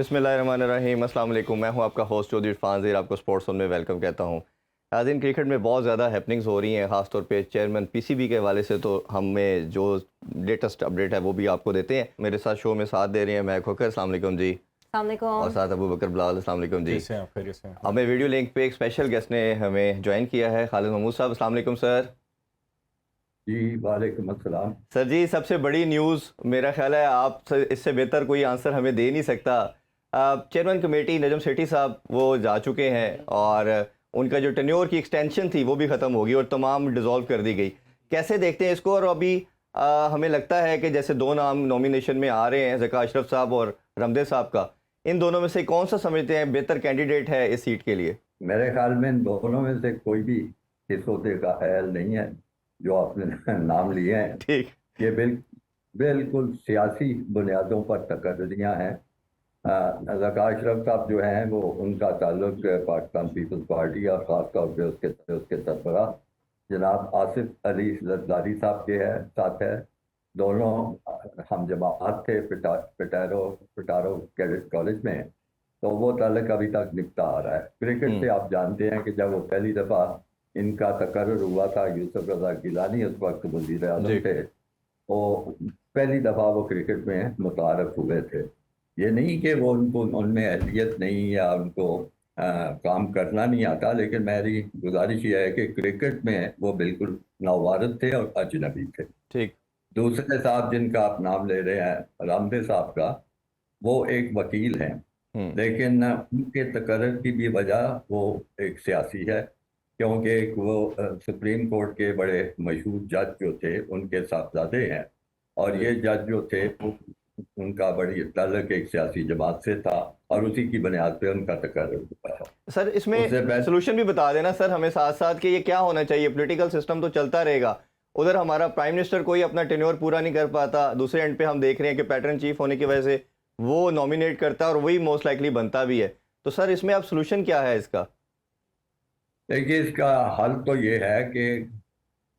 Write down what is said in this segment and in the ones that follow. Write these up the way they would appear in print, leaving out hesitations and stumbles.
बिस्मिल्लाहिर्रहमानिर्रहीम, अस्सलाम वालेकुम। मैं हूं आपका होस्ट चौधरी इरफान ज़हीर, आपको स्पोर्ट्स ज़ोन में वेलकम कहता हूं। आज दिन क्रिकेट में बहुत ज़्यादा हैपनिंग्स हो रही हैं, ख़ासतौर पे चेयरमैन पीसीबी के हवाले से तो हमें जो लेटेस्ट अपडेट है वो भी आपको देते हैं। मेरे साथ शो में साथ दे रहे हैं मैं खोकर, अस्सलाम वालेकुम जी। और अस्सलामुअलैकुम। साथ अबू बकर बिलाल, अस्सलाम वालेकुम जी। कैसे हैं आप? खैरियत से हैं? हमें वीडियो लिंक पे एक स्पेशल गेस्ट ने हमें ज्वाइन किया है, खालिद महमूद साहब, अस्सलाम वालेकुम सर। जी वालेकुम अस्सलाम। सर जी, सबसे बड़ी न्यूज़ मेरा ख्याल है आप इससे बेहतर कोई आंसर हमें दे नहीं सकता। चेयरमैन कमेटी नजम सेठी साहब वो जा चुके हैं और उनका जो टेन्योर की एक्सटेंशन थी वो भी ख़त्म होगी और तमाम डिज़ोल्व कर दी गई। कैसे देखते हैं इसको? और अभी हमें लगता है कि जैसे दो नाम नॉमिनेशन में आ रहे हैं, ज़का अशरफ साहब और रमदे साहब का, इन दोनों में से कौन सा समझते हैं बेहतर कैंडिडेट है इस सीट के लिए? मेरे ख्याल में इन दोनों में से कोई भी इस ओहदे का अहल नहीं है जो आपने नाम लिए हैं। ठीक। ये बिल्कुल सियासी बुनियादों पर तकर्रियाँ हैं। ज़का अशरफ साहब जो हैं वो उनका ताल्लुक पाकिस्तान पीपल्स पार्टी और ख़ास तौर पे उसके सरबराह जनाब आसिफ अली जरदारी साहब के साथ है। दोनों हम जमात थे पिटारो कैडेट कॉलेज में। तो वो ताल्लुक अभी तक निपटा आ रहा है। क्रिकेट से आप जानते हैं कि जब वो पहली दफ़ा इनका तकर्रुर हुआ था, यूसुफ रज़ा गिलानी उस वक्त वज़ीर आज़म थे, तो पहली दफ़ा वो क्रिकेट में मुतारफ़ हुए थे। ये नहीं कि वो उनमें अहलियत नहीं या उनको काम करना नहीं आता, लेकिन मेरी गुजारिश ये है कि क्रिकेट में वो बिल्कुल नौवारद थे और अजनबी थे। ठीक। दूसरे साहब जिनका आप नाम ले रहे हैं रामदे साहब का, वो एक वकील हैं, लेकिन उनके तकर्रुर की भी वजह वो एक सियासी है, क्योंकि वो सुप्रीम कोर्ट के बड़े मशहूर जज जो थे उनके साहबजादे हैं, और ये जज जो थे उनका बड़ी ताल्लुक एक सियासी जमात से था और उसी की बुनियाद पे उनका तकर्रुर हुआ है। सर इसमें सोल्यूशन भी बता देना सर हमें साथ साथ कि ये क्या होना चाहिए। पॉलिटिकल सिस्टम तो चलता रहेगा, उधर हमारा प्राइम मिनिस्टर कोई अपना टेन्योर पूरा नहीं कर पाता, दूसरे एंड पे हम देख रहे हैं कि पैटर्न चीफ होने की वजह से वो नॉमिनेट करता है और वही मोस्ट लाइकली बनता भी है। तो सर इसमें अब सोल्यूशन क्या है इसका? देखिए, इसका हल तो ये है कि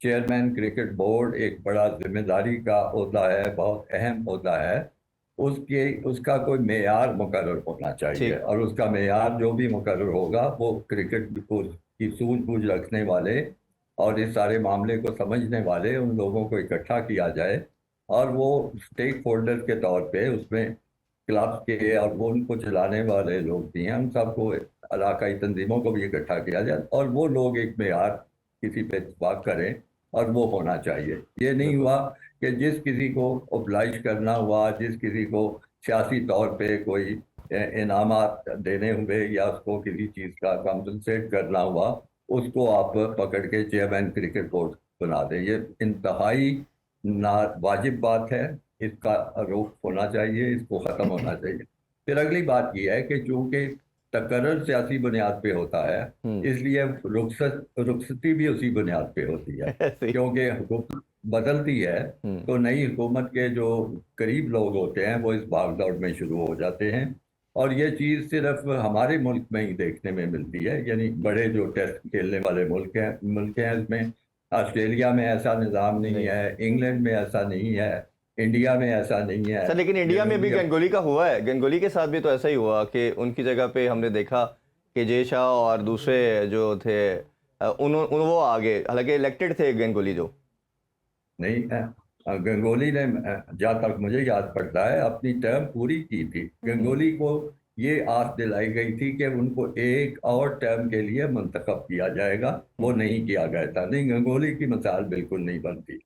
चेयरमैन क्रिकेट बोर्ड एक बड़ा जिम्मेदारी का ओहदा है, बहुत अहम ओहदा है। उसका कोई मेयार मुकर्रर होना चाहिए, और उसका मेयार जो भी मुकर्रर होगा वो क्रिकेट की सूझबूझ रखने वाले और इस सारे मामले को समझने वाले उन लोगों को इकट्ठा किया जाए, और वो स्टेक होल्डर के तौर पे उसमें क्लब के और वो उनको चलाने वाले लोग भी हैं, उन सबको इलाकाई तंजीमों को भी इकट्ठा किया जाए और वो लोग एक मेयार किसी पे इत्तेफाक करें, और वो होना चाहिए। ये नहीं हुआ कि जिस किसी को ओब्लाइज करना हुआ, जिस किसी को सियासी तौर पे कोई इनामात देने हुए या उसको किसी चीज़ का कॉम्पनसेट करना हुआ, उसको आप पकड़ के चेयरमैन क्रिकेट बोर्ड बना दें। ये इंतहाई ना वाजिब बात है, इसका रोक होना चाहिए, इसको ख़त्म होना चाहिए। फिर अगली बात यह है कि चूंकि तकर्रर सियासी बुनियाद पे होता है, इसलिए रुखसती भी उसी बुनियाद पे होती है, क्योंकि हुकूमत बदलती है तो नई हुकूमत के जो करीब लोग होते हैं वो इस भागदौड़ में शुरू हो जाते हैं। और ये चीज़ सिर्फ हमारे मुल्क में ही देखने में मिलती है, यानी बड़े जो टेस्ट खेलने वाले मुल्क हैं इसमें ऑस्ट्रेलिया में ऐसा निज़ाम नहीं है, इंग्लैंड में ऐसा नहीं है, इंडिया में ऐसा नहीं है। सर लेकिन इंडिया में भी गंगोली का हुआ है, गंगोली के साथ भी तो ऐसा ही हुआ कि उनकी जगह पे हमने देखा कि जय शाह और दूसरे जो थे वो आगे, हालांकि इलेक्टेड थे गंगोली जो नहीं। गंगोली ने जहाँ तक मुझे याद पड़ता है अपनी टर्म पूरी की थी। गंगोली को ये आस दिलाई गई थी कि उनको एक और टर्म के लिए मंतखब किया जाएगा, वो नहीं किया गया था। नहीं, गंगोली की मिसाल बिल्कुल नहीं बनती।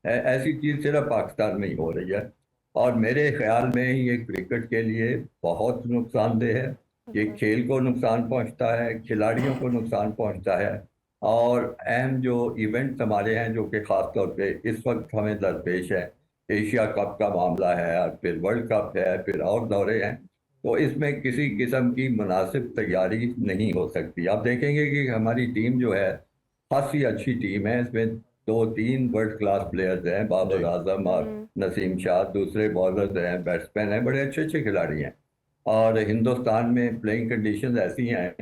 ऐसी चीज़ सिर्फ पाकिस्तान में ही हो रही है, और मेरे ख्याल में ये क्रिकेट के लिए बहुत नुकसानदेह है। ये खेल को नुकसान पहुंचता है, खिलाड़ियों को नुकसान पहुंचता है, और अहम जो इवेंट्स हमारे हैं जो कि ख़ास तौर पे इस वक्त हमें दरपेश है, एशिया कप का मामला है और फिर वर्ल्ड कप है, फिर और दौरे हैं, तो इसमें किसी किस्म की मुनासिब तैयारी नहीं हो सकती। आप देखेंगे कि हमारी टीम जो है खासी अच्छी टीम है, इसमें दो तीन वर्ल्ड क्लास प्लेयर्स हैं, बाबर आजम और नसीम शाह, दूसरे बॉलर्स हैं, बैट्समैन हैं, बड़े अच्छे अच्छे खिलाड़ी हैं। और हिंदुस्तान में प्लेइंग कंडीशंस ऐसी हैं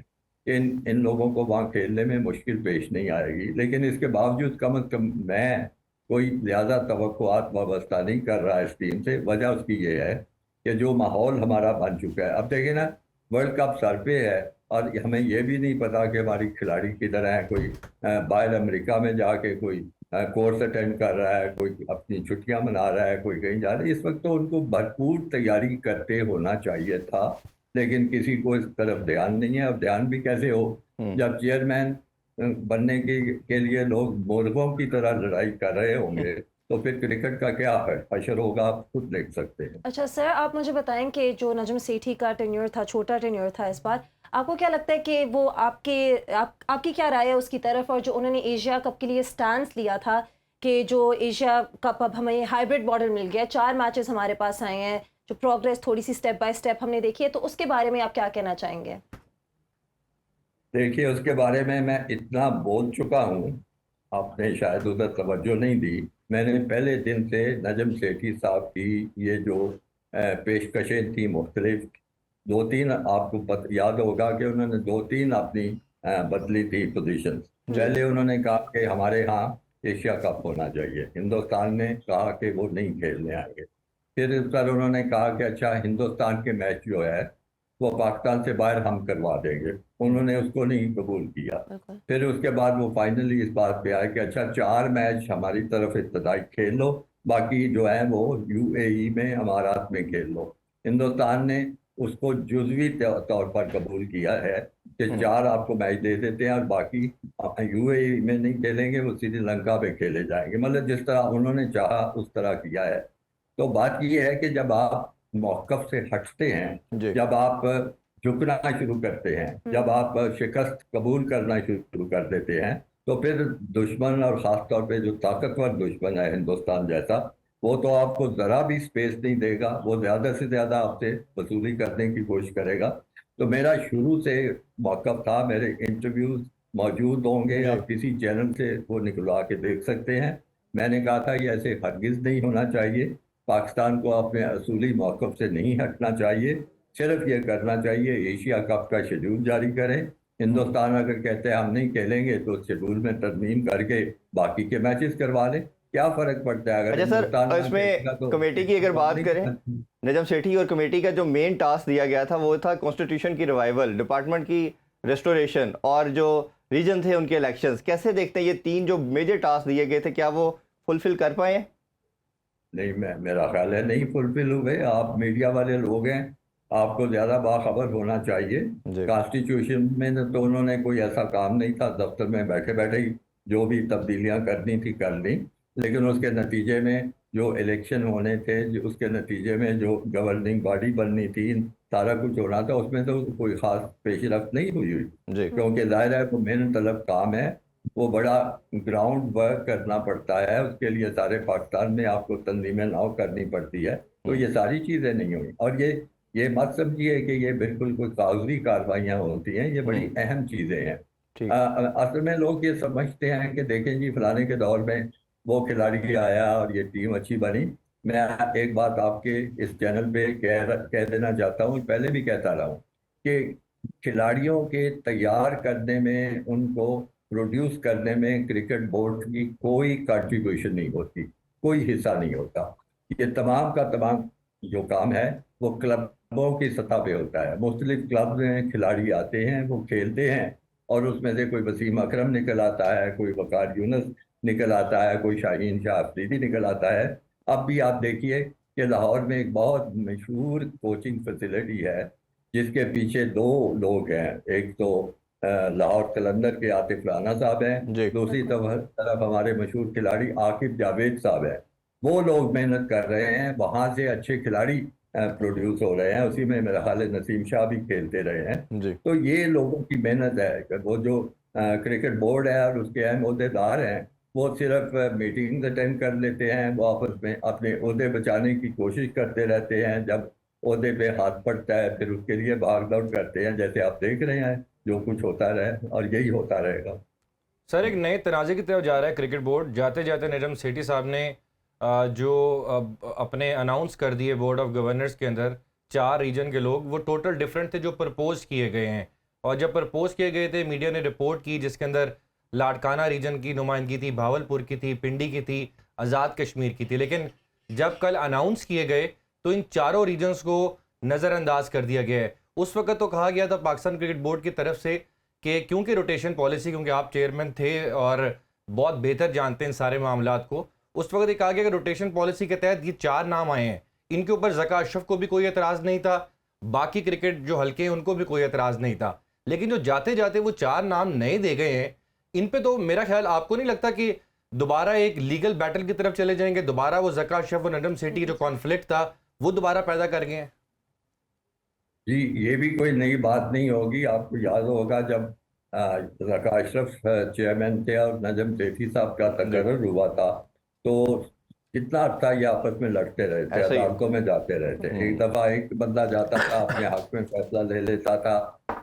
कि इन लोगों को वहाँ खेलने में मुश्किल पेश नहीं आएगी। लेकिन इसके बावजूद कम अज़ कम मैं कोई ज़्यादा तवक्कुआत वाबस्ता नहीं कर रहा इस टीम से। वजह उसकी ये है कि जो माहौल हमारा बन चुका है। अब देखिए ना, वर्ल्ड कप सर पे है और हमें ये भी नहीं पता कि हमारी खिलाड़ी किधर है। कोई बाहर अमेरिका में जाके कोई कोर्स अटेंड कर रहा है, कोई अपनी छुट्टियां मना रहा है, कोई कहीं जा रहा है। इस वक्त तो उनको भरपूर तैयारी करते होना चाहिए था, लेकिन किसी को इस तरफ ध्यान नहीं है। अब ध्यान भी कैसे हो जब चेयरमैन बनने के लिए लोग मुर्गों की तरह लड़ाई कर रहे होंगे, तो फिर क्रिकेट का क्या है हशर होगा, आप खुद देख सकते हैं। अच्छा सर, आप मुझे बताएं कि जो नजम सेठी का टेन्योर था, छोटा टेन्योर था इस बार, आपको क्या लगता है कि वो आपकी क्या राय है उसकी तरफ, और जो उन्होंने एशिया कप के लिए स्टैंड लिया था कि जो एशिया कप अब हमें हाइब्रिड मॉडल मिल गया, 4 मैचेस हमारे पास आए हैं, जो प्रोग्रेस थोड़ी सी स्टेप बाय स्टेप हमने देखी है, तो उसके बारे में आप क्या कहना चाहेंगे? देखिए, उसके बारे में मैं इतना बोल चुका हूँ, आपने शायद उधर तवज्जो नहीं दी। मैंने पहले दिन से नजम सेठी साहब की ये जो पेशकशें थी मुख्तलिफ, 2-3 आपको याद होगा कि उन्होंने 2-3 अपनी बदली थी पोजीशन। पहले उन्होंने कहा कि हमारे यहाँ एशिया कप होना चाहिए, हिंदुस्तान ने कहा कि वो नहीं खेलने आएंगे। फिर इस पर उन्होंने कहा कि अच्छा, हिंदुस्तान के मैच जो है वो पाकिस्तान से बाहर हम करवा देंगे, उन्होंने उसको नहीं कबूल किया। बिल्कुल। फिर उसके बाद वो फाइनली इस बात पे आए कि अच्छा, 4 मैच हमारी तरफ इब्तदाई खेल लो, बाकी जो है वो यूएई में, अमारात में खेल लो। हिंदुस्तान ने उसको जुजवी तौर पर कबूल किया है कि 4 आपको मैच दे देते हैं और बाकी यूएई में नहीं खेलेंगे, वो श्रीलंका पे खेले जाएंगे। मतलब जिस तरह उन्होंने चाहा उस तरह किया है। तो बात ये है कि जब आप मौक़िफ़ से हटते हैं, जी। जब आप झुकना शुरू करते हैं, जब आप शिकस्त कबूल करना शुरू कर देते हैं, तो फिर दुश्मन, और ख़ास तौर पे जो ताकतवर दुश्मन है हिंदुस्तान जैसा, वो तो आपको ज़रा भी स्पेस नहीं देगा। वो ज़्यादा से ज़्यादा आपसे वसूली करने की कोशिश करेगा। तो मेरा शुरू से मौक़िफ़ था, मेरे इंटरव्यूज़ मौजूद होंगे, जी। आप किसी चैनल से वो निकलवा के देख सकते हैं। मैंने कहा था ये ऐसे हरगिज़ नहीं होना चाहिए, पाकिस्तान को अपने असूली मौक़िफ़ से नहीं हटना चाहिए। सिर्फ ये करना चाहिए, एशिया कप का शेड्यूल जारी करें। हिंदुस्तान अगर कहते हैं हम नहीं खेलेंगे, तो शेड्यूल में तरमीम करके बाकी के मैचेस करवा लें। क्या फ़र्क पड़ता है, अगर अच्छा सर, हिंदुस्तान ना खेलेगा इसमें तो कमेटी की अगर बात करें, नजम सेठी और कमेटी का जो मेन टास्क दिया गया था वो था कॉन्स्टिट्यूशन की रिवाइवल, डिपार्टमेंट की रेस्टोरेशन और जो रीजन थे उनके इलेक्शंस। कैसे देखते हैं ये 3 जो मेजर टास्क दिए गए थे, क्या वो फुलफिल कर पाए हैं? नहीं, मेरा ख्याल है नहीं फुलफिल हुए। आप मीडिया वाले लोग हैं, आपको ज़्यादा बाखबर होना चाहिए। जी। कॉन्स्टिट्यूशन में तो उन्होंने कोई ऐसा काम नहीं था, दफ्तर में बैठे बैठे ही जो भी तब्दीलियां करनी थी कर ली, लेकिन उसके नतीजे में जो इलेक्शन होने थे, जो उसके नतीजे में जो गवर्निंग बॉडी बननी थी, सारा कुछ होना था, उसमें तो कोई ख़ास पेशरफ्त नहीं हुई हुई। जी। क्योंकि ज़ाहिर है वो मेहनत तलब काम है, वो बड़ा ग्राउंड वर्क करना पड़ता है, उसके लिए सारे पाकिस्तान में आपको तंजीम नौ करनी पड़ती है। तो ये सारी चीज़ें नहीं हुई। और ये मत समझिए कि ये बिल्कुल कोई कागजी कार्रवाइयाँ होती हैं, ये बड़ी अहम चीज़ें हैं। ठीक। असल में लोग ये समझते हैं कि देखें जी, फलाने के दौर में वो खिलाड़ी आया और ये टीम अच्छी बनी। मैं एक बात आपके इस चैनल पे कह देना चाहता हूँ, पहले भी कहता रहा हूँ कि खिलाड़ियों के तैयार करने में, उनको प्रोड्यूस करने में क्रिकेट बोर्ड की कोई कंट्रीब्यूशन नहीं होती, कोई हिस्सा नहीं होता। ये तमाम का तमाम जो काम है वो क्लबों की सतह पे होता है। मुख्तलिफ क्लब में खिलाड़ी आते हैं, वो खेलते हैं, और उसमें से कोई वसीम अकरम निकल आता है, कोई वकार यूनुस निकल आता है, कोई शाहीन शाह अफरीदी निकल आता है। अब भी आप देखिए कि लाहौर में एक बहुत मशहूर कोचिंग फैसिलिटी है, जिसके पीछे 2 लोग हैं। एक तो लाहौर कलंदर के आतिफ राना साहब हैं, जी। दूसरी तरफ हमारे मशहूर खिलाड़ी आकिब जावेद साहब हैं। वो लोग मेहनत कर रहे हैं, वहां से अच्छे खिलाड़ी प्रोड्यूस हो रहे हैं। उसी में मेरा ख्याल है नसीम शाह भी खेलते रहे हैं। जी। तो ये लोगों की मेहनत है। वो जो क्रिकेट बोर्ड है और उसके अहम अहदेदार हैं, वो सिर्फ मीटिंग्स अटेंड कर लेते हैं, वो आपस में अपने ओहदे बचाने की कोशिश करते रहते हैं। जब ओहदे पे हाथ पड़ता है फिर उसके लिए भाग दौड़ करते हैं, जैसे आप देख रहे हैं जो कुछ होता रहे, और यही होता रहेगा। सर, एक नए तनाज़े की तरफ जा रहा है क्रिकेट बोर्ड। जाते जाते नजम सेठी साहब ने जो अपने अनाउंस कर दिए बोर्ड ऑफ गवर्नर्स के अंदर 4 रीजन के लोग, वो टोटल डिफरेंट थे जो प्रपोज किए गए हैं। और जब प्रपोज किए गए थे, मीडिया ने रिपोर्ट की जिसके अंदर लाड़काना रीजन की नुमाइंदगी थी, भावलपुर की थी, पिंडी की थी, आज़ाद कश्मीर की थी। लेकिन जब कल अनाउंस किए गए तो इन चारों रीजन्स को नज़रअंदाज कर दिया गया है। उस वक्त तो कहा गया था पाकिस्तान क्रिकेट बोर्ड की तरफ से कि क्योंकि रोटेशन पॉलिसी, क्योंकि आप चेयरमैन थे और बहुत बेहतर जानते हैं इन सारे मामलात को, उस वक्त ये कहा गया कि रोटेशन पॉलिसी के तहत ये 4 नाम आए हैं, इनके ऊपर ज़का अशरफ को भी कोई एतराज़ नहीं था, बाकी क्रिकेट जो हल्के हैं उनको भी कोई एतराज़ नहीं था। लेकिन जो जाते जाते वो 4 नाम नए दे गए हैं, इन पे तो मेरा ख्याल आपको नहीं लगता कि दोबारा एक लीगल बैटल की तरफ चले जाएंगे, दोबारा वो ज़का अशरफ और नजम सेठी जो कॉन्फ्लिक्ट था वो दोबारा पैदा कर गए हैं? जी, ये भी कोई नई बात नहीं होगी। आपको याद होगा जब ज़का अशरफ चेयरमैन थे और नजम सेठी साहब का तकर्रुर हुआ था, तो कितना अर्सा ये आपस में लड़ते रहते, ऐसा ही। अदालतों में जाते रहते। एक दफ़ा एक बंदा जाता था, अपने हक में फैसला ले लेता था,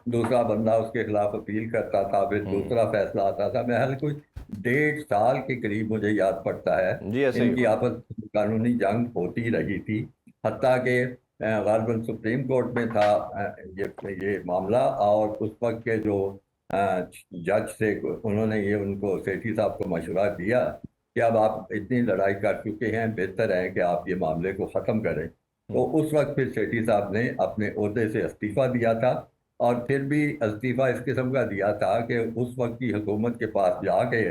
दूसरा बंदा उसके खिलाफ अपील करता था, फिर दूसरा फैसला आता था। महल कुछ 1.5 साल के करीब मुझे याद पड़ता है जी ऐसे ही। इनकी आपस में कानूनी जंग होती रही थी। हत्ता के गालिबन सुप्रीम कोर्ट में था ये मामला, और उस वक्त के जो जज थे उन्होंने ये उनको सेठी साहब को मशवरा दिया कि अब आप इतनी लड़ाई कर चुके हैं, बेहतर है कि आप ये मामले को ख़त्म करें। तो उस वक्त फिर सेठी साहब ने अपने ओहदे से इस्तीफ़ा दिया था, और फिर भी इस्तीफ़ा इस किस्म का दिया था कि उस वक्त की हुकूमत के पास जाके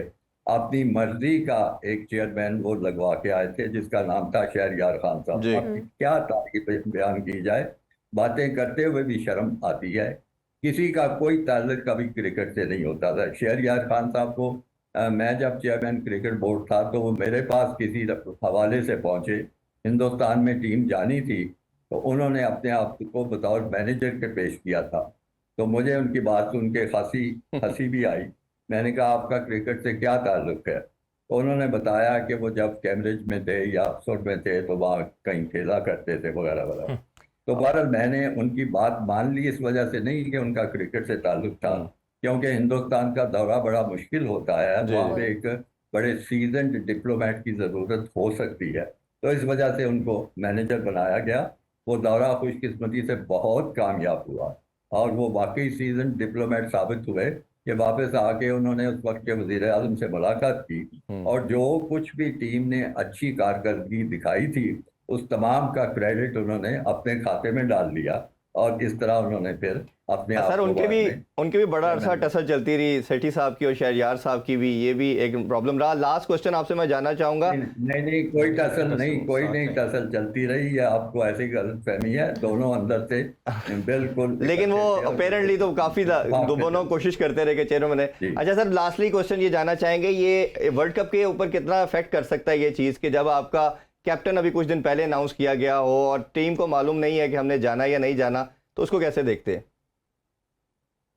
अपनी मर्जी का एक चेयरमैन वो लगवा के आए थे, जिसका नाम था शहरयार खान साहब। जी। अब क्या तारीफ बयान की जाए, बातें करते हुए भी शर्म आती है। किसी का कोई ताल्लुक कभी क्रिकेट से नहीं होता था। शहरयार खान साहब को मैं जब चेयरमैन क्रिकेट बोर्ड था तो वो मेरे पास किसी हवाले से पहुंचे, हिंदुस्तान में टीम जानी थी, तो उन्होंने अपने आप को बतौर मैनेजर के पेश किया था। तो मुझे उनकी बात सुन के हंसी भी आई। मैंने कहा आपका क्रिकेट से क्या ताल्लुक है? तो उन्होंने बताया कि वो जब कैम्ब्रिज में थे या ऑक्सफोर्ड में थे तो वहाँ कहीं खेला करते थे वगैरह वगैरह। तो बहरहाल मैंने उनकी बात मान ली, इस वजह से नहीं कि उनका क्रिकेट से ताल्लुक था, क्योंकि हिंदुस्तान का दौरा बड़ा मुश्किल होता है, जी, वहाँ जी। पे एक बड़े सीजन्ड डिप्लोमेट की ज़रूरत हो सकती है। तो इस वजह से उनको मैनेजर बनाया गया। वो दौरा खुशकिस्मती से बहुत कामयाब हुआ, और वो वाकई सीजन डिप्लोमेट साबित हुए कि वापस आके उन्होंने उस वक्त के वज़ीर आज़म से मुलाकात की, और जो कुछ भी टीम ने अच्छी कारकर्दगी दिखाई थी उस तमाम का क्रेडिट उन्होंने अपने खाते में डाल लिया, और इस तरह उन्होंने फिर अपने आप सर को उनके बाद भी में उनके भी बड़ा अरसा टसल चलती रही, सेठी साहब की और शहरयार साहब की भी, ये भी एक प्रॉब्लम रहा। लास्ट क्वेश्चन आपसे मैं जानना चाहूंगा। नहीं, कोई टसल नहीं, कोई साथ नहीं नहीं। टसल चलती रही है। आपको ऐसी गलतफहमी है, दोनों अंदर से बिल्कुल लेकिन वो इकट्ठे थे और अपेरेंटली तो काफी भागते दोनों थे। कोशिश करते रहे कि चेयरमैन बने। जी। अच्छा सर, लास्टली क्वेश्चन ये जानना चाहेंगे, ये वर्ल्ड कप के ऊपर कितना इफेक्ट कर सकता है ये चीज़ कि जब आपका कैप्टन अभी कुछ दिन पहले अनाउंस किया गया हो और टीम को मालूम नहीं है कि हमने जाना या नहीं जाना, तो उसको कैसे देखते हैं?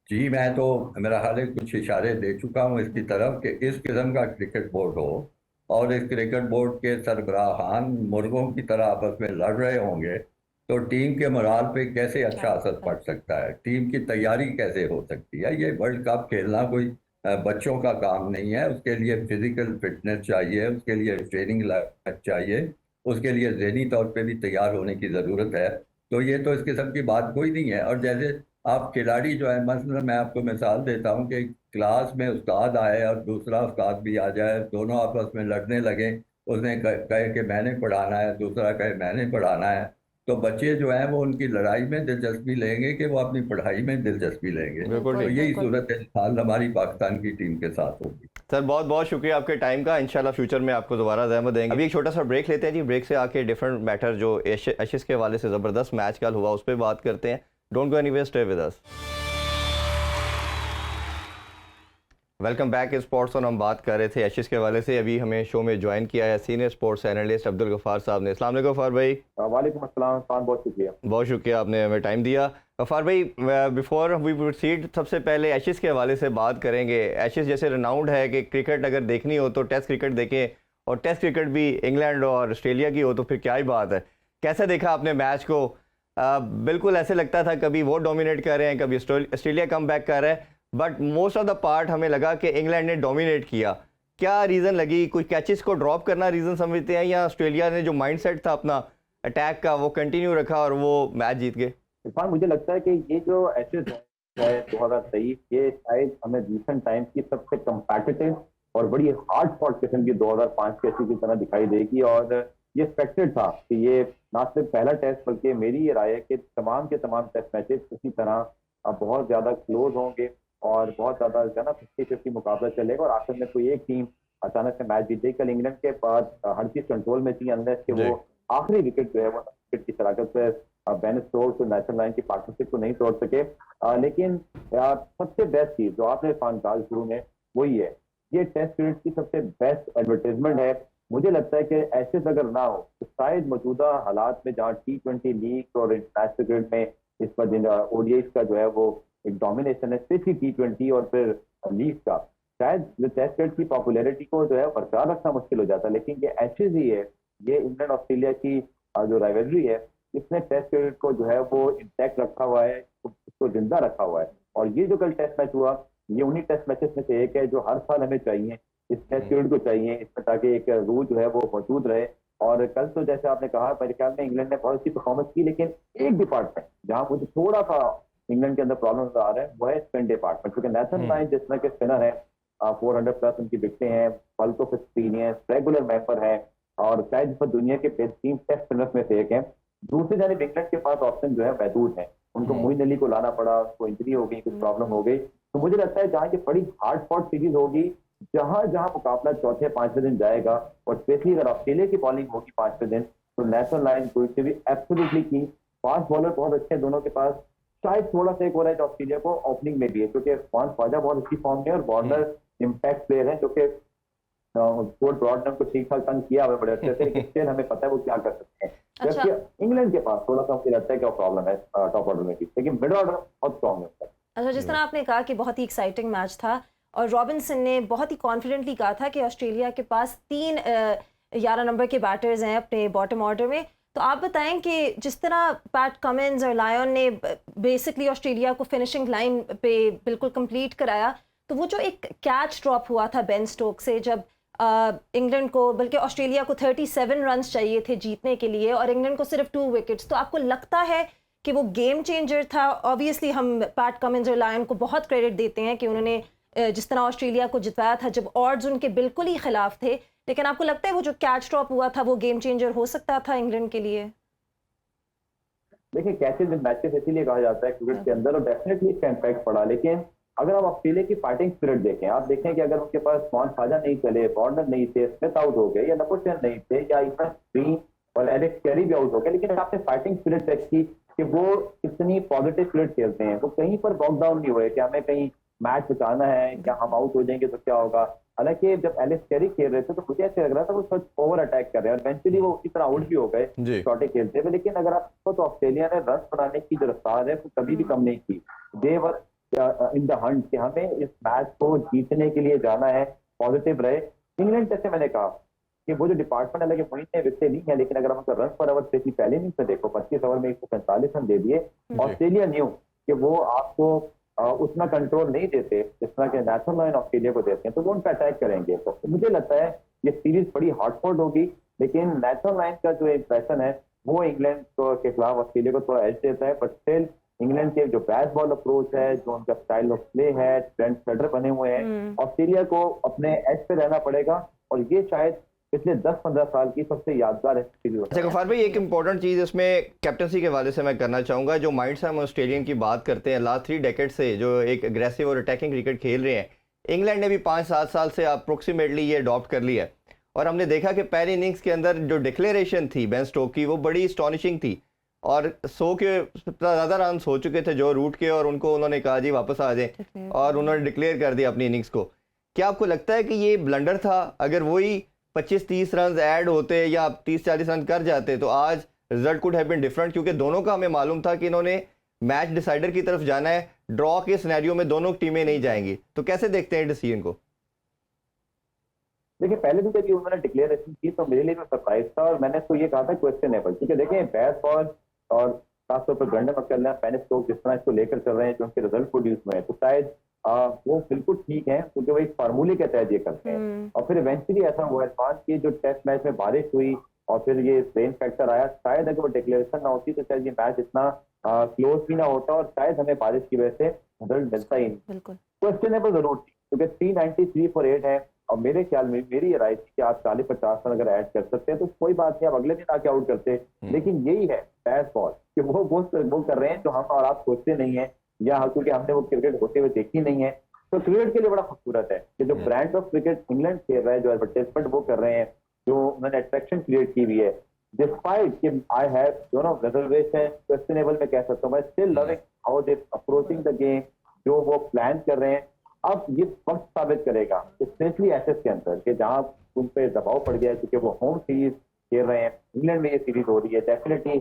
जी, मैं तो मेरा हाल ही कुछ इशारे दे चुका हूँ इसकी तरफ कि इस किस्म का क्रिकेट बोर्ड हो और इस क्रिकेट बोर्ड के सरबराहान मुर्गों की तरह आपस में लड़ रहे होंगे, तो टीम के मोराल पे कैसे अच्छा असर पड़ सकता है, टीम की तैयारी कैसे हो सकती है। ये वर्ल्ड कप खेलना कोई बच्चों का काम नहीं है। उसके लिए फिजिकल फिटनेस चाहिए, उसके लिए ट्रेनिंग चाहिए, उसके लिए ज़हनी तौर पे भी तैयार होने की ज़रूरत है। तो ये तो इस किस्म की बात कोई नहीं है। और जैसे आप खिलाड़ी जो है, मसलन मैं आपको मिसाल देता हूँ कि क्लास में उस्ताद आए और दूसरा उस्ताद भी आ जाए, दोनों आपस में लड़ने लगे, उसने कहे कि मैंने पढ़ाना है, दूसरा कहे मैंने पढ़ाना है, तो बच्चे जो हैं वो उनकी लड़ाई में दिलचस्पी लेंगे कि वो अपनी पढ़ाई में दिलचस्पी लेंगे। बिल्कुल तो ठीक। यही बिल्कुल। सूरत हाल हमारी पाकिस्तान की टीम के साथ होगी। सर बहुत बहुत शुक्रिया आपके टाइम का, इंशाल्लाह फ्यूचर में आपको दोबारा ज़हमत देंगे। अभी एक छोटा सा ब्रेक लेते हैं जी, ब्रेक से आके डिफरेंट मैटर जो एशेज़ के हवाले से ज़बरदस्त मैच कल हुआ उस पर बात करते हैं। Don't go anywhere, stay with us. Welcome back in sports. और हम बात कर रहे थे एशेज़ के हवाले से। अभी हमें शो में ज्वाइन किया है senior sports analyst Abdul Ghaffar साहब ने। अस्सलाम वालेकुम गफ़ार भाई। वालेकुम अस्सलाम इरफान, बहुत शुक्रिया। बहुत शुक्रिया, आपने हमें टाइम दिया। गफ़ार भाई, बिफोर वी प्रोसीड, सबसे पहले एशेज़ के हवाले से बात करेंगे। एशेज़ जैसे रनाउंड है कि क्रिकेट अगर देखनी हो तो टेस्ट क्रिकेट देखें, और टेस्ट क्रिकेट भी इंग्लैंड और ऑस्ट्रेलिया की हो तो फिर क्या ही बात है। कैसे देखा आपने मैच को? बिल्कुल ऐसे लगता था कभी वो डोमिनेट कर रहे हैं, कभी ऑस्ट्रेलिया कम बैक कर रहा है, but most of the part हमें लगा कि इंग्लैंड ने डोमिनेट किया। क्या रीज़न लगी? कोई कैचेस को ड्रॉप करना रीज़न समझते हैं, या ऑस्ट्रेलिया ने जो माइंडसेट था अपना अटैक का वो कंटिन्यू रखा और वो मैच जीत गए? इरफान, मुझे लगता है कि ये जो एशेज है 2023, ये शायद हमें रिसेंट टाइम्स की सबसे कम्पैटिटिव और बड़ी हार्ड फॉल्ट किस्म की 2005 की ऐसी की तरह दिखाई देगी। और ये एक्सपेक्टेड था कि ये ना सिर्फ पहला टेस्ट बल्कि मेरी ये राय है कि तमाम के तमाम टेस्ट मैचेस इसी तरह अब बहुत ज्यादा क्लोज होंगे और बहुत ज्यादा जो है ना 50-50 मुकाबला चलेगा और आखिर में कोई एक टीम अचानक से मैच जीत गई। कल इंग्लैंड के पास हर चीज कंट्रोल में थी अनलेस कि वो आखिरी विकेट जो है वो विकेट की शराकत से बेन स्टोक्स और नेशनल लाइन की पार्टनरशिप को नहीं तोड़ सके। लेकिन सबसे बेस्ट चीज जो आपने इरफान कहा शुरू में वही है, ये टेस्ट क्रिकेट की सबसे बेस्ट एडवर्टाइजमेंट है। मुझे लगता है कि ऐसे अगर ना हो तो शायद मौजूदा हालात में जहाँ T20 लीग और इंटरनेशनल क्रिकेट में इस पर ओडीआई का जो है वो एक डोमिनेशन है, स्पेशली T20 और फिर लीग का, शायद जो टेस्ट क्रिकेट की पॉपुलैरिटी को जो है बरकरार रखना मुश्किल हो जाता है। लेकिन ये एशेज ही है, ये इंग्लैंड ऑस्ट्रेलिया की जो राइवलरी है, इसने टेस्ट क्रिकेट को जो है वो इंटैक्ट रखा हुआ है, उसको जिंदा रखा हुआ है। और ये जो कल टेस्ट मैच हुआ, ये उन्हीं टेस्ट मैचेस में से एक है जो हर साल हमें चाहिए, इस टेस्ट क्रिकेट को चाहिए इसमें, ताकि एक रूह जो है वो मौजूद रहे। और कल तो जैसे आपने कहा, मेरे ख्याल में इंग्लैंड ने बहुत अच्छी परफॉर्मेंस की, लेकिन एक डिपार्टमेंट जहां मुझे थोड़ा सा इंग्लैंड के अंदर प्रॉब्लम नजर आ रहा है वो है स्पिन डिपार्टमेंट, क्योंकि नेथन लायन जिस तरह के स्पिनर है, 400 प्लस उनकी विकेटें हैं, bulk of experience, regular member है और शायद दुनिया के बेहतरीन टेस्ट स्पिनर्स में से एक है। दूसरी जानिब इंग्लैंड के पास ऑप्शन जो है महदूद है, उनको मोइन अली को लाना पड़ा, उसको इंजरी हो गई, कुछ प्रॉब्लम हो गई। तो मुझे लगता है जहाँ ये बड़ी हार्ड फॉट सीरीज होगी, जहां जहां मुकाबला चौथे पांचवें दिन जाएगा और स्पेशली अगर ऑस्ट्रेलिया की बॉलिंग होगी पांचवें दिन, तो नेशनल लाइन कोई से भी एब्सोल्युटली की। फास्ट बॉलर बहुत अच्छे हैं दोनों के पास, शायद थोड़ा सा एक हो रहा है ऑस्ट्रेलिया को ओपनिंग में भी है, क्योंकि खान ख्वाजा बहुत अच्छी फॉर्म में और वार्नर इम्पैक्ट प्लेयर है, जो कि स्कोर ब्रॉडनम को ठीक ठाक तंग किया हुआ बड़े अच्छे से, लेकिन स्टिल हमें पता है वो क्या कर सकते हैं। अच्छा। जबकि इंग्लैंड के पास थोड़ा सा मुझे लगता है क्या प्रॉब्लम है टॉप ऑर्डर में भी, लेकिन मिड ऑर्डर बहुत स्ट्रॉन्ग है। अच्छा, जिस तरह आपने कहा कि बहुत ही एक्साइटिंग मैच था और रॉबिन्सन ने बहुत ही कॉन्फिडेंटली कहा था कि ऑस्ट्रेलिया के पास 11 नंबर के बैटर्स हैं अपने बॉटम ऑर्डर में, तो आप बताएं कि जिस तरह पैट कमिंस और लायन ने बेसिकली ऑस्ट्रेलिया को फिनिशिंग लाइन पे बिल्कुल कंप्लीट कराया, तो वो जो एक कैच ड्रॉप हुआ था बेन स्टोक से, जब इंग्लैंड को, बल्कि ऑस्ट्रेलिया को 37 रन्स चाहिए थे जीतने के लिए और इंग्लैंड को सिर्फ 2 विकेट्स, तो आपको लगता है कि वो गेम चेंजर था? ऑब्वियसली हम पैट कमिंस और लायन को बहुत क्रेडिट देते हैं कि उन्होंने जिस तरह ऑस्ट्रेलिया को जितवाया था जब ऑड्स उनके बिल्कुल ही खिलाफ थे, लेकिन आपको लगता है वो जो कैच ड्रॉप हुआ था वो गेम चेंजर हो सकता था इंग्लैंड के लिए? देखिए, कैचेज इन मैचेस इसीलिए कहा जाता है क्रिकेट के अंदर और डेफिनेटली इसका इम्पैक्ट पड़ा, लेकिन अगर आप ऑस्ट्रेलिया की फाइटिंग स्पिरिट देखें, आप देखें कि अगर उनके पास खान ख्वाजा नहीं चले, वार्नर नहीं थे, स्मिथ आउट हो गए या नपुर नहीं थे या इवन ग्रीन और एलेक्स कैरी भी आउट हो गए, लेकिन आपने फाइटिंग स्पिरिट देखी कि वो कितनी पॉजिटिव स्पिरिट खेलते हैं, वो कहीं पर बॉक डाउन नहीं हुए कि हमें कहीं मैच बचाना है या हम आउट हो जाएंगे तो क्या होगा। हालांकि जब एलेक्स कैरी खेल रहे थे तो मुझे ऐसे लग रहा था वो सच ओवर अटैक कर रहे हैं और इवेंचुअली वो उसी तरह आउट भी हो गए शॉटे खेलते हुए। लेकिन अगर आपको तो ऑस्ट्रेलिया ने रन बनाने की जो रफ्तार है वो कभी भी कम नहीं की। दे वर इन द हंट कि हमें इस मैच को जीतने के लिए जाना है, पॉजिटिव रहे। इंग्लैंड जैसे मैंने कहा कि वो जो डिपार्टमेंट अलग पॉइंट में विकटे नहीं है, लेकिन अगर हम उसका रन पर ओवर स्पेशली पहले नहीं से देखो 25 ओवर में 145 रन दे दिए। ऑस्ट्रेलिया न्यू कि वो आपको उतना कंट्रोल नहीं देते जिस तरह के नेशनल लाइन ऑस्ट्रेलिया को देते हैं, तो वो उनका अटैक करेंगे। तो मुझे लगता है ये सीरीज बड़ी हार्डफोर्ड होगी, लेकिन नेशनल लाइन का जो इंप्रेशन है वो इंग्लैंड के खिलाफ ऑस्ट्रेलिया को थोड़ा एज देता है। बट स्टिल इंग्लैंड के जो बैट बॉल अप्रोच है, जो उनका स्टाइल ऑफ प्ले है, ट्रेंड सेटर बने हुए हैं, ऑस्ट्रेलिया को अपने एज पे रहना पड़ेगा और ये शायद पिछले 10-15 साल की सबसे यादगार एक्सपीरियंस। अच्छा गफ्फार भाई, एक इंपॉर्टेंट चीज़ इसमें कैप्टनसी के हवाले से मैं करना चाहूँगा। जो माइंड से हम ऑस्ट्रेलियन की बात करते हैं, लास्ट 3 डेकेड से जो एक अग्रेसिव और अटैकिंग क्रिकेट खेल रहे हैं, इंग्लैंड ने भी 5-7 साल से अप्रोक्सीमेटली ये अडॉप्ट कर लिया है। और हमने देखा कि पहली इनिंग्स के अंदर जो डिक्लेरेशन थी बेन स्टोक की वो बड़ी स्टॉनिशिंग थी और 100 के ज़्यादा रन हो चुके थे जो रूट के, और उनको उन्होंने कहा जी वापस आ जाए और उन्होंने डिक्लेयर कर दिया अपनी इनिंग्स को। क्या आपको लगता है कि ये ब्लंडर था? अगर वही 25-30 रन ऐड होते या 30-40 रन कर जाते तो आज result could have been different, क्योंकि दोनों का हमें मालूम था कि इन्होंने मैच डिसाइडर की तरफ जाना है। ड्रॉ के सिनेरियो में दोनों टीमें नहीं जाएंगी, तो कैसे देखते हैं डिसीजन को? देखिए, पहले दिन जब उन्होंने डिक्लेरेशन की तो मेरे लिए भी सरप्राइज था और मैंने तो ये कहा था क्वेश्चनेबल, क्योंकि देखिए बैट बॉल और खासतौर पर ब्रेंडन मैककलम, पेन स्टोक्स जिस तरह इसको लेकर चल रहे हैं, जो उनके रिजल्ट प्रोड्यूस हुए हैं, तो शायद वो बिल्कुल ठीक है, क्योंकि वो एक फार्मूले के तहत ये करते हैं। और फिर इवेंचुअली ऐसा हुआ इरफान की जो टेस्ट मैच में बारिश हुई और फिर ये रेन फैक्टर आया, शायद अगर वो डिक्लेरेशन ना होती तो शायद ये मैच इतना क्लोज भी ना होता और शायद हमें बारिश की वजह से रिजल्ट मिलता ही नहीं। बिल्कुल क्वेश्चनेबल जरूर थी, क्योंकि 393 फॉर 8 है और मेरे ख्याल में मेरी ये राय थी कि आप 40-50 रन अगर ऐड कर सकते हैं तो कोई बात नहीं, आप अगले दिन आके आउट करते। लेकिन यही है पैस बॉल कि वो कर रहे हैं जो हम और आप सोचते नहीं है, या क्योंकि हमने वो क्रिकेट होते हुए देखी नहीं है। तो क्रिकेट के लिए बड़ा खूबसूरत है कि जो ब्रांड ऑफ क्रिकेट इंग्लैंड खेल रहा है, जो एडवर्टाइजमेंट वो कर रहे हैं, जो उन्होंने अट्रैक्शन क्रिएट की हुई है, डिस्पाइट कि आई हैव रिजर्वेशन क्वेश्चनेबल मैं कह सकता हूँ, मैं still loving how they approaching the game, जो वो प्लान कर रहे हैं। अब ये वक्त साबित करेगा स्पेशली एसएस के अंदर कि जहां उन पे दबाव पड़ गया है क्योंकि वो होम सीरीज खेल रहे हैं, इंग्लैंड में ये सीरीज हो रही है। डेफिनेटली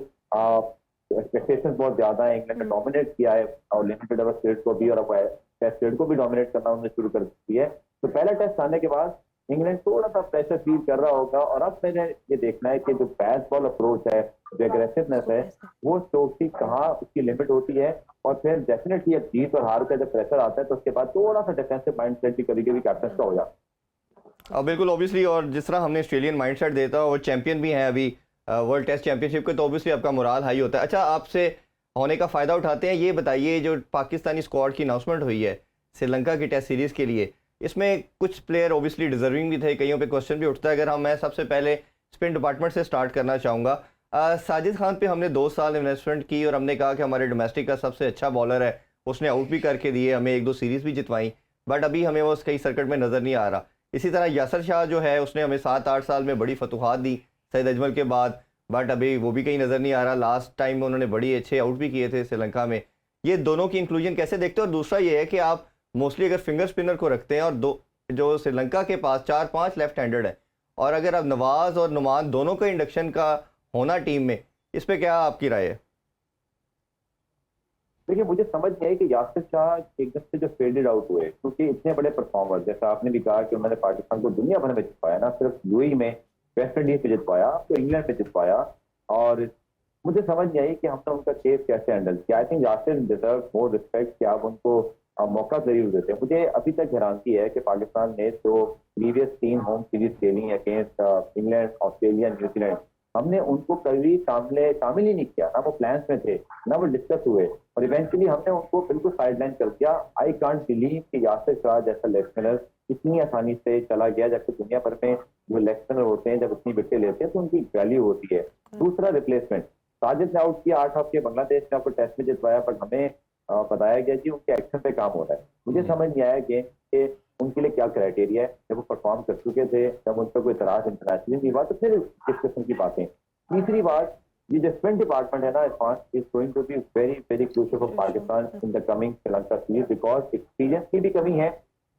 एक्सपेक्टेशंस बहुत ज्यादा है, इंग्लैंड ने डोमिनेट किया है और लिमिटेड ओवर स्टेट को भी, और अब टेस्ट स्टेट को भी डोमिनेट करना उन्होंने शुरू कर दिया है। तो पहला टेस्ट आने के बाद इंग्लैंड थोड़ा सा प्रेशर फील कर रहा होगा, और अब मैंने ये देखना है कि जो पैस बॉल अप्रोच है, जो एग्रेसिवनेस है, वो स्टोक्स की कहाँ उसकी लिमिट होती है। और फिर डेफिनेटली अब जीत और हार का जब प्रेशर आता है तो उसके बाद थोड़ा सा डिफेंसिव माइंडसेट भी कभी कभी कैप्टन का हो जाता है। बिल्कुल ऑब्वियसली, और जिस तरह हमने ऑस्ट्रेलियन माइंडसेट देता वो चैंपियन भी हैं अभी वर्ल्ड टेस्ट चैंपियनशिप के, तो ऑब्वियसली आपका मोराल हाई होता है। अच्छा, आपसे होने का फ़ायदा उठाते हैं, ये बताइए जो पाकिस्तानी स्क्वाड की अनाउंसमेंट हुई है श्रीलंका की टेस्ट सीरीज़ के लिए, इसमें कुछ प्लेयर ऑब्वियसली डिजर्विंग भी थे, कईयों पे क्वेश्चन भी उठता है। अगर मैं सबसे पहले स्पिन डिपार्टमेंट से स्टार्ट करना चाहूँगा। साजिद खान पे हमने 2 साल इन्वेस्टमेंट की और हमने कहा कि हमारे डोमेस्टिक का सबसे अच्छा बॉलर है, उसने आउट भी करके दिए, हमें 1-2 सीरीज़ भी जितवाई, बट अभी हमें वो कई सर्किट में नज़र नहीं आ रहा। इसी तरह यासर शाह जो है उसने हमें 7-8 साल में बड़ी फतूहात दी सईद अजमल के बाद, बट अभी वो भी कहीं नज़र नहीं आ रहा। लास्ट टाइम उन्होंने बड़ी अच्छे आउट भी किए थे श्रीलंका में। ये दोनों की इंक्लूजन कैसे देखते हो? और दूसरा ये है कि आप मोस्टली अगर फिंगर स्पिनर को रखते हैं और जो श्रीलंका के पास 4-5 लेफ्ट हैंडेड है, और अगर अब नवाज और नुमान दोनों का इंडक्शन का होना टीम में, इस पे क्या आपकी राय है? देखिए, मुझे समझ नहीं आई कि यासिर शाह एकदम से जो फेडेड आउट हुए, क्योंकि इतने बड़े परफॉर्मर, जैसा आपने भी कहा कि उन्होंने पाकिस्तान को दुनिया भर में जितवाया, ना सिर्फ यूएई में, वेस्ट इंडीज में जितवाया, तो इंग्लैंड में जितवाया। और मुझे समझ नहीं आई कि हमने उनका केस कैसे हैंडल किया। I think Yasir deserve more respect कि आप उनको मौका जरूर देते हैं। मुझे अभी तक हैरानगी है कि पाकिस्तान ने जो प्रीवियस 3 होम सीरीज खेली अगेंस्ट इंग्लैंड, ऑस्ट्रेलिया, न्यूजीलैंड, हमने उनको कभी शामिल ही नहीं किया, ना वो प्लान्स में थे, ना वो डिस्कस हुए, और इवेंचुअली हमने उनको बिल्कुल साइडलाइन कर दिया। आई कांट बिलीव कि यासिर शाह जैसा लेग स्पिनर इतनी आसानी से चला गया, जबकि दुनिया भर में जो लेग स्पिनर होते हैं जब इतनी विकेट लेते हैं तो उनकी वैल्यू होती है। दूसरा रिप्लेसमेंट, साजिद ने आउट किया 8 हफ्ते, बांग्लादेश ने आपको टेस्ट में जितवाया, बट हमें बताया गया कि उनके एक्शन पे काम हो रहा है। मुझे समझ नहीं आया कि उनके लिए क्या क्राइटेरिया है। जब वो परफॉर्म कर चुके थे, जब उन पर कोई तराश इंटरनेशनली नहीं हुआ, तो फिर किस किस्म की बातें। तीसरी बात, ये जो स्पिन डिपार्टमेंट है ना Irfan, is going to be very very crucial for Pakistan in the coming Sri Lanka series, because experience की भी कमी है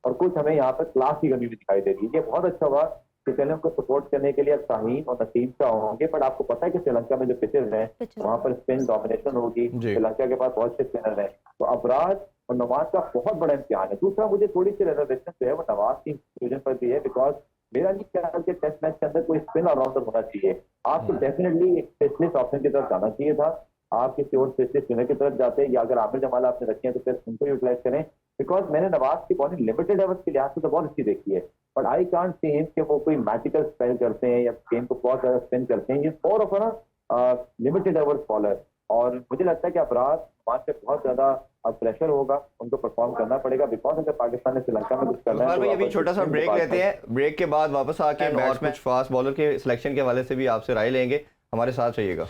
और कुछ हमें यहाँ पर क्लास की कमी भी दिखाई दे रही है। ये बहुत अच्छा हुआ कि श्रीलंका को सपोर्ट करने के लिए अब शाहीन और नसीम शाह होंगे, बट आपको पता है कि श्रीलंका में जो पिचेस हैं वहाँ पर स्पिन डोमिनेशन होगी, श्रीलंका के पास बहुत से स्पिनर हैं, तो अबराज और नवाज का बहुत बड़ा इम्तिहान है। दूसरा, मुझे थोड़ी सी रिजर्वेशन जो है वो नवाज की इंक्लूजन पर भी है, बिकॉज मेरा नहीं ख्याल कि टेस्ट मैच के अंदर कोई स्पिन ऑलराउंडर होना चाहिए। आपको डेफिनेटली एक स्पेशलिस्ट ऑप्शन की तरफ जाना चाहिए था, आप किसी और स्पेशलिस्ट स्पिनर की तरफ जाते, या अगर आमिर जमाल आपने रखे हैं तो फिर उनको यूटिलाइज करें, बिकॉज मैंने नवाज की बॉलिंग लिमिटेड ओवर्स के लिहाज से तो बहुत अच्छी देखी है, but I can't see him कि वो कोई मैजिकल स्पेल करते हैं या गेम को बहुत ज्यादा स्पिन करते हैं। ये मोर ऑफ ना लिमिटेड ओवर्स बॉलर, और मुझे लगता है कि अपराध मान पे बहुत ज्यादा अब प्रेशर होगा, उनको परफॉर्म करना पड़ेगा, बिकॉज अगर पाकिस्तान ने श्रीलंका में कुछ करना है। भाई अभी छोटा सा ब्रेक लेते हैं, ब्रेक के बाद वापस आके और कुछ फास्ट बॉलर के सिलेक्शन के हवाले से भी आपसे राय लेंगे, हमारे साथ रहिएगा।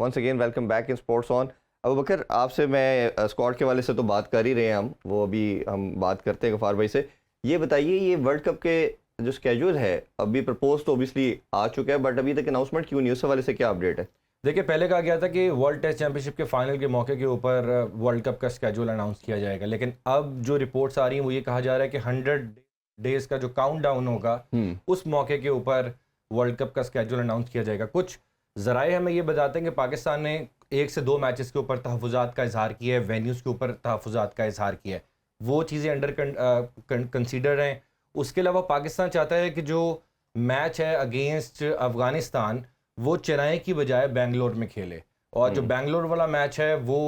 Once again welcome back in sports on. Abu Bakar, आपसे मैं स्क्वाड के वाले से तो बात कर ही रहे हैं, वो अभी हम बात करते हैं गफार भाई से। ये बताइए, ये वर्ल्ड कप के जो स्केड्यूल है अभी प्रपोज तो ऑब्वियसली आ चुका है, बट अभी तक अनाउंसमेंट क्यों नहीं, उस हवाले से क्या अपडेट है? देखिए, पहले कहा गया था कि वर्ल्ड टेस्ट चैंपियनशिप के फाइनल के मौके के ऊपर वर्ल्ड कप का स्केड्यूल अनाउंस किया जाएगा, लेकिन अब जो रिपोर्ट्स आ रही हैं वो ये कहा जा रहा है कि 100 डेज का जो काउंटडाउन होगा उस मौके के ऊपर वर्ल्ड कप का स्केड्यूल अनाउंस किया जाएगा। कुछ ज़राए हमें ये बताते हैं कि पाकिस्तान ने 1 से 2 मैचेस के ऊपर तहफ़्फ़ुज़ात का इजहार किया है, वेन्यूज़ के ऊपर तहफ़्फ़ुज़ात का इजहार किया है, वो चीज़ें अंडर कंसीडर हैं। उसके अलावा पाकिस्तान चाहता है कि जो मैच है अगेंस्ट अफ़गानिस्तान वो चेन्नई की बजाय बेंगलोर में खेले, और जो बेंगलोर वाला मैच है वो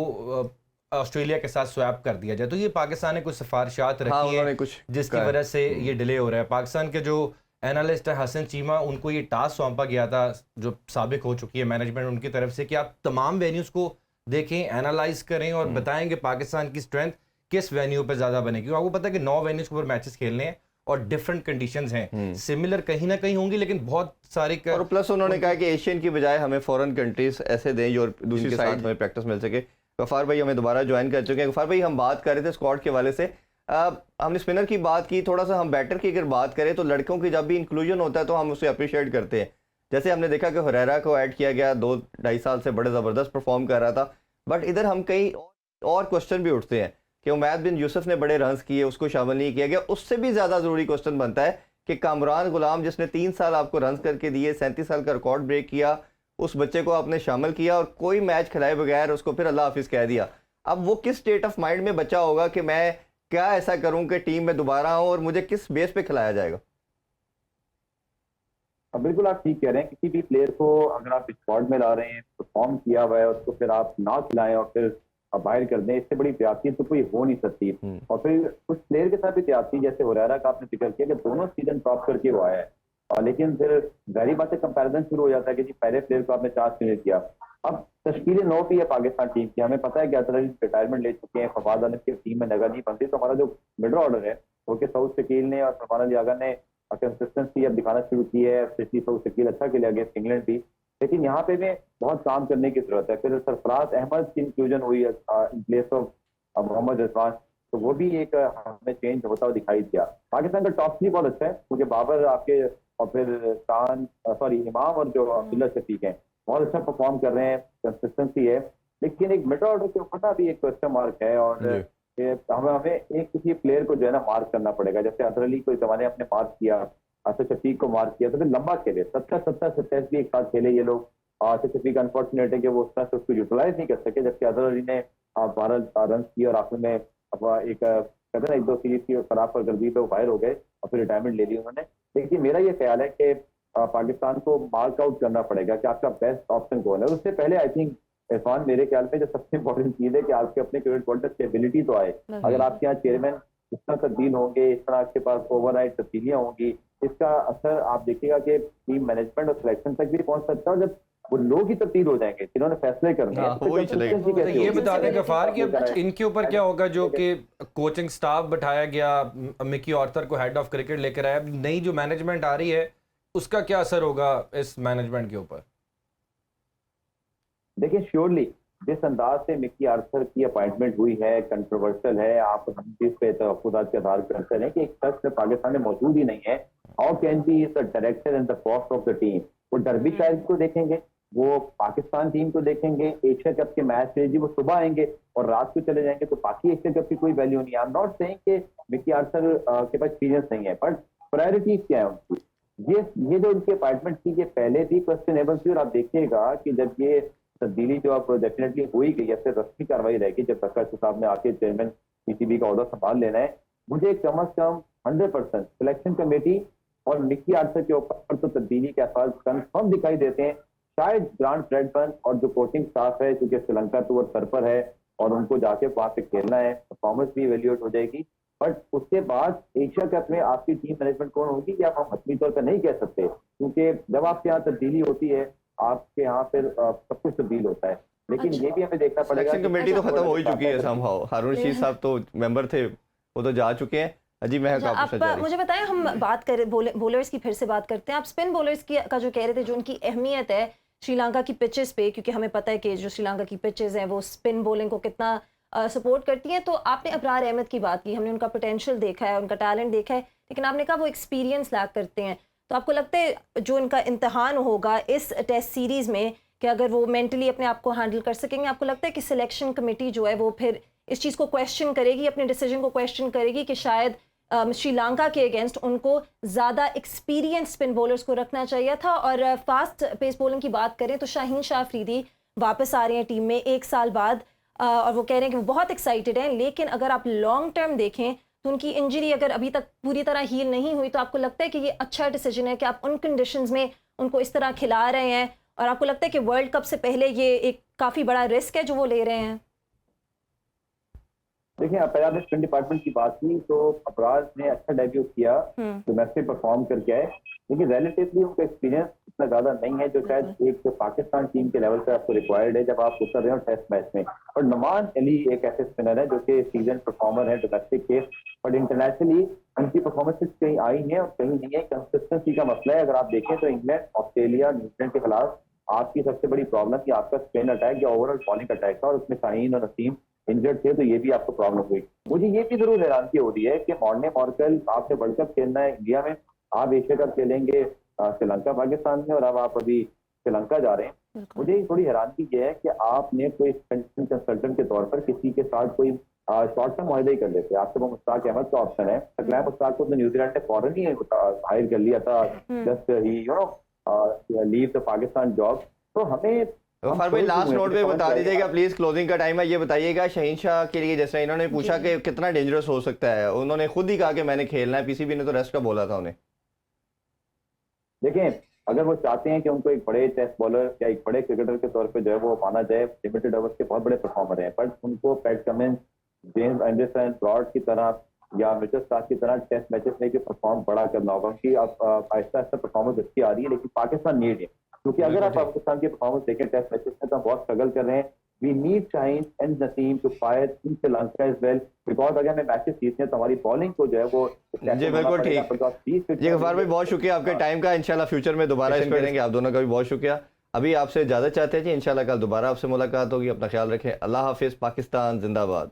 ऑस्ट्रेलिया के साथ स्वैप कर दिया जाए। तो ये पाकिस्तान ने कुछ सिफारिशात रखी हैं जिसकी वजह से ये डिले हो रहा है। पाकिस्तान के जो एनालिस्ट है हसन चीमा, उनको ये टास्क सौंपा गया था जो साबिक हो चुकी है मैनेजमेंट उनकी तरफ से, कि आप तमाम वेन्यूज़ को देखें, एनालाइज करें और बताएं कि पाकिस्तान की स्ट्रेंथ किस वेन्यू पे ज़्यादा बने, क्योंकि आपको पता है कि 9 वेन्यूज के ऊपर मैचेस खेलने हैं और डिफरेंट कंडीशंस हैं, सिमिलर कहीं ना कहीं होंगी लेकिन बहुत सारी और प्लस उन्होंने कहा कि एशियन की बजाय हमें फॉरेन कंट्रीज ऐसे दें जो दूसरी साइड हमें प्रैक्टिस मिल सके। गफार भाई हमें दोबारा ज्वाइन कर चुके हैं। गफार भाई, हम बात कर रहे थे स्क्वाड के हवाले से, हमने स्पिनर की बात की, थोड़ा सा हम बैटर की अगर बात करें तो लड़कों की जब भी इंक्लूजन होता है तो हम उसे अप्रिशिएट करते हैं। जैसे हमने देखा कि हुरैरा को ऐड किया गया, 2-2.5 साल से बड़े ज़बरदस्त परफॉर्म कर रहा था, बट इधर हम कई और क्वेश्चन भी उठते हैं कि उमैद बिन यूसुफ ने बड़े रन्स किए, उसको शामिल नहीं किया गया। उससे भी ज़्यादा ज़रूरी क्वेश्चन बनता है कि कामरान गुलाम जिसने 3 साल आपको रन्स करके दिए, 37 साल का रिकॉर्ड ब्रेक किया, उस बच्चे को आपने शामिल किया और कोई मैच खिलाए बगैर उसको फिर अल्लाह हाफिज़ कह दिया। अब वो किस स्टेट ऑफ माइंड में बच्चा होगा कि मैं क्या ऐसा करूं कि टीम में दोबारा आऊं और मुझे किस बेस पे खिलाया जाएगा? बिल्कुल आप ठीक कह रहे हैं। किसी भी प्लेयर को अगर आप स्क्वाड में ला रहे हैं, परफॉर्म किया हुआ है, उसको फिर आप ना खिलाएं और फिर बाहर कर दें, इससे बड़ी ज्यादती तो कोई हो नहीं सकती। और फिर कुछ प्लेयर के साथ भी ज्यादती, जैसे हुरैरा का आपने जिक्र किया कि दोनों सीजन टॉप करके वो आया है, और लेकिन फिर जाहिर बात है कंपैरिजन शुरू हो जाता है कि जी पहले प्लेयर को आपने चांस नहीं दिया। अब तश्कील 9 भी है पाकिस्तान टीम की, हमें पता है कि अतरली रिटायरमेंट ले चुके हैं, फवाद अनस की टीम में जगह नहीं बनती, तो हमारा जो मिडल ऑर्डर है वो कि सऊद शकील ने और सलमान अली आगा ने कंसिस्टेंसी अब दिखाना शुरू की है। पिछली सऊद शकील अच्छा खेला अगेंस्ट इंग्लैंड भी, लेकिन यहाँ पे भी बहुत काम करने की जरूरत है। फिर सरफराज अहमद की इंक्लूजन हुई है in place of Mohammad Rizwan, तो वो भी एक हमें चेंज होता हुआ दिखाई दिया। पाकिस्तान का टॉप 3 बहुत अच्छा है, क्योंकि बाबर आपके और फिर इमाम और जो अब्दुल्ला शफीक हैं बहुत अच्छा परफॉर्म कर रहे हैं, कंसिस्टेंसी है। लेकिन एक मिडल ऑर्डर के ऊपर ना भी एक क्वेश्चन मार्क है, और हमें एक किसी प्लेयर को जो है ना मार्क करना पड़ेगा। जैसे अजहर अली को इस जमाने अपने मार्क किया, आसिफ शफीक को मार्क किया, तो फिर लंबा खेले, 70-27 भी एक साथ खेले ये लोग। आसिफ शफीक अनफॉर्चुनेट है कि वो उस तरह से उसको यूटिलाइज नहीं कर सके, जबकि अजहर अली ने 12 रन किए और आखिर में एक कहते ना 1-2 सीरीज की खराब कर दी, तो बाहर हो गए और फिर रिटायरमेंट ले ली उन्होंने। लेकिन मेरा ये ख्याल है कि पाकिस्तान को मार्क आउट करना पड़ेगा कि आपका बेस्ट ऑप्शन कौन है। उससे पहले आई थिंक इरफान, मेरे ख्याल में जो सबसे इंपॉर्टेंट चीज है कि आपके अपने क्रिकेट बोर्ड में स्टेबिलिटी तो आए। अगर आपके यहाँ चेयरमैन इस तरह तब्दील होंगे, इस तरह आपके पास ओवरनाइट तब्दीलियां होंगी, इसका असर आप देखिएगा कि टीम मैनेजमेंट और सिलेक्शन तक भी पहुंच सकता है। जब वो लोग ही तब्दील हो जाएंगे जिन्होंने फैसले करने हैं, तो वही चलेगा। consistency कैसे ये होगी? बता दें गफार कि अब इनके ऊपर क्या होगा, जो कि कोचिंग स्टाफ बैठाया गया, मिकी आर्थर को हेड ऑफ क्रिकेट लेकर आया, नई जो मैनेजमेंट आ रही है उसका क्या असर होगा इस मैनेजमेंट के ऊपर? देखिए श्योरली जिस अंदाज से मिकी आर्थर की अपॉइंटमेंट हुई है, कंट्रोवर्शियल है। आप इस पे तहफ्फुज़ात के आधार करते हैं कि एक शख्स पाकिस्तान में मौजूद ही नहीं है, how can be is the director and the boss of the team. वो डर्बी शायद को देखेंगे, वो पाकिस्तान टीम को देखेंगे, एशिया कप के मैच है जी वो सुबह आएंगे और रात को चले जाएंगे, तो बाकी एशिया कप की कोई वैल्यू नहीं है। आई एम नॉट सेइंग कि मिकी आर्थर के पास एक्सपीरियंस नहीं है, बट प्रायोरिटीज क्या है उनकी। ये जो उनकी अपॉइंटमेंट की, ये पहले भी क्वेश्चनेबल थी, और आप देखिएगा कि जब ये तब्दीली जो अब डेफिनेटली हुई गई है, फिर रस्मी कार्रवाई रहेगी जब तक साहब ने आके चेयरमैन पीसीबी का ऑर्डर संभाल लेना है। मुझे कम अज कम 100% सिलेक्शन कमेटी और मिकी आर्थर के ऊपर तो तब्दीली के आसार कन्फर्म दिखाई देते हैं। शायद ग्रांट ब्रैडबर्न और जो कोचिंग स्टाफ है, क्योंकि श्रीलंका टूर सर पर है और उनको जाके वहां पे खेलना है, परफॉर्मेंस भी इवेल्युएट हो जाएगी। बट उसके बाद एशिया कप में आपकी टीम मैनेजमेंट कौन होगी, या हम हतमी तौर पर नहीं कह सकते, क्योंकि जब आपके यहाँ तब्दीली होती है आपके यहाँ फिर सब कुछ तब्दील होता है। लेकिन ये भी हमें देखना पड़ेगा, सिलेक्शन कमेटी तो खत्म हो ही चुकी है समहाउ। हारून रशीद साहब तो मेंबर थे, वो तो जा चुके हैं। जी मैं आप मुझे बताएं, हम बात करें बॉलर्स की, फिर से बात करते हैं। आप स्पिन बॉलर्स की का जो कह रहे थे, जो उनकी अहमियत है श्रीलंका की पिचेस पे, क्योंकि हमें पता है कि जो श्रीलंका की पिचेस हैं वो स्पिन बॉलिंग को कितना सपोर्ट करती हैं। तो आपने अबरार अहमद की बात की, हमने उनका पोटेंशियल देखा है, उनका टैलेंट देखा है, लेकिन आपने कहा वो एक्सपीरियंस लैक करते हैं। तो आपको लगता है जो इनका इम्तहान होगा इस टेस्ट सीरीज़ में, कि अगर वो मेंटली अपने आप को हैंडल कर सकेंगे, आपको लगता है कि सिलेक्शन कमेटी जो है वो फिर इस चीज़ को क्वेश्चन करेगी, अपने डिसीजन को क्वेश्चन करेगी कि शायद श्रीलंका के अगेंस्ट उनको ज़्यादा एक्सपीरियंस स्पिन बॉलर्स को रखना चाहिए था? और फास्ट पेस बॉलिंग की बात करें तो शाहीन शाह अफरीदी वापस आ रहे हैं टीम में 1 साल बाद, और वो कह रहे हैं कि वो बहुत एक्साइटेड हैं। लेकिन अगर आप लॉन्ग टर्म देखें तो उनकी इंजरी अगर अभी तक पूरी तरह हील नहीं हुई, तो आपको लगता है कि ये अच्छा डिसीजन है कि आप उन कंडीशंस में उनको इस तरह खिला रहे हैं? और आपको लगता है कि वर्ल्ड कप से पहले ये एक काफ़ी बड़ा रिस्क है जो वो ले रहे हैं? देखिए, पहले आपने स्पिन डिपार्टमेंट की बात की, तो अबराज ने अच्छा डेब्यू किया, डोमेस्टिक परफॉर्म करके आए, लेकिन रिलेटिवली उनका एक्सपीरियंस इतना ज्यादा नहीं है जो शायद एक पाकिस्तान टीम के लेवल पर आपको रिक्वायर्ड है जब आप उतर रहे हो टेस्ट मैच में। और नुमान अली एक ऐसे स्पिनर है जो कि सीजन परफॉर्मर है डोमेस्टिक के, बट इंटरनेशनली उनकी परफॉर्मेंसेस कहीं आई हैं और कहीं नहीं है। कंसिस्टेंसी का मसला है। अगर आप देखें तो इंग्लैंड, ऑस्ट्रेलिया, न्यूजीलैंड के खिलाफ आपकी सबसे बड़ी प्रॉब्लम कि आपका स्पिन अटैक या ओवरऑल बॉलिंग अटैक था, और उसमें शाहीन और नसीम इंजर्ड थे, तो ये भी आपको प्रॉब्लम हुई। मुझे ये भी जरूर हैरानगी हो रही है कि मॉर्ने मॉर्कल, आपने वर्ल्ड कप खेलना है इंडिया में, आप एशिया कप खेलेंगे श्रीलंका पाकिस्तान में, और अब आप अभी श्रीलंका जा रहे हैं। मुझे थोड़ी हैरानगी ये है कि आपने कोई कंसल्टेंट के तौर पर किसी के साथ कोई शॉर्ट टर्म मुआहदा ही कर लेते। आपके पास मुश्ताक अहमद का ऑप्शन है, अकलाम मुश्ताक को न्यूजीलैंड ने फॉरन ही हायर कर लिया था, just he leave the Pakistan job. तो हमें गफ्फार भाई लास्ट नोट पे बता दीजिएगा प्लीज, क्लोजिंग का टाइम है। ये बताइएगा शहीन शाह के लिए, जैसे इन्होंने पूछा कि कितना डेंजरस हो सकता है, उन्होंने खुद ही कहा कि मैंने खेलना है, पीसीबी ने तो रेस्ट का बोला था उन्हें। देखें, अगर वो चाहते हैं कि उनको एक बड़े टेस्ट बॉलर या एक बड़े क्रिकेटर के तौर पे जो है वो माना जाए, लिमिटेड ओवर्स के बहुत बड़े परफॉर्मर हैं, बट उनको Pat Cummins, James Anderson, Broad की तरह या मिचेल स्टार्क की तरह टेस्ट मैचेस में परफॉर्म बड़ा करना होगा। उनकी अब आहिस्ता आहिस्ता परफॉर्मेंस अच्छी आ रही है, लेकिन पाकिस्तान नीड है, क्योंकि अगर आप पाकिस्तान की परफॉर्मेंस देखें टेस्ट मैचेस में तो हम बहुत स्ट्रगल कर रहे हैं। We need Shaheen and Naseem to fire in Sri Lanka as well, because अगर हमें मैचेस जीतने हैं तो हमारी बॉलिंग को जो है वो जी बिल्कुल ठीक। जी गफ्फार भाई बहुत शुक्रिया आपके टाइम का, इंशाल्लाह फ्यूचर में दोबारा इस करेंगे। आप दोनों का भी बहुत शुक्रिया। अभी आपसे इजाजत चाहते हैं जी, इंशाल्लाह कल दोबारा आपसे मुलाकात होगी। अपना ख्याल रखें। अल्लाह हाफिज। पाकिस्तान जिंदाबाद।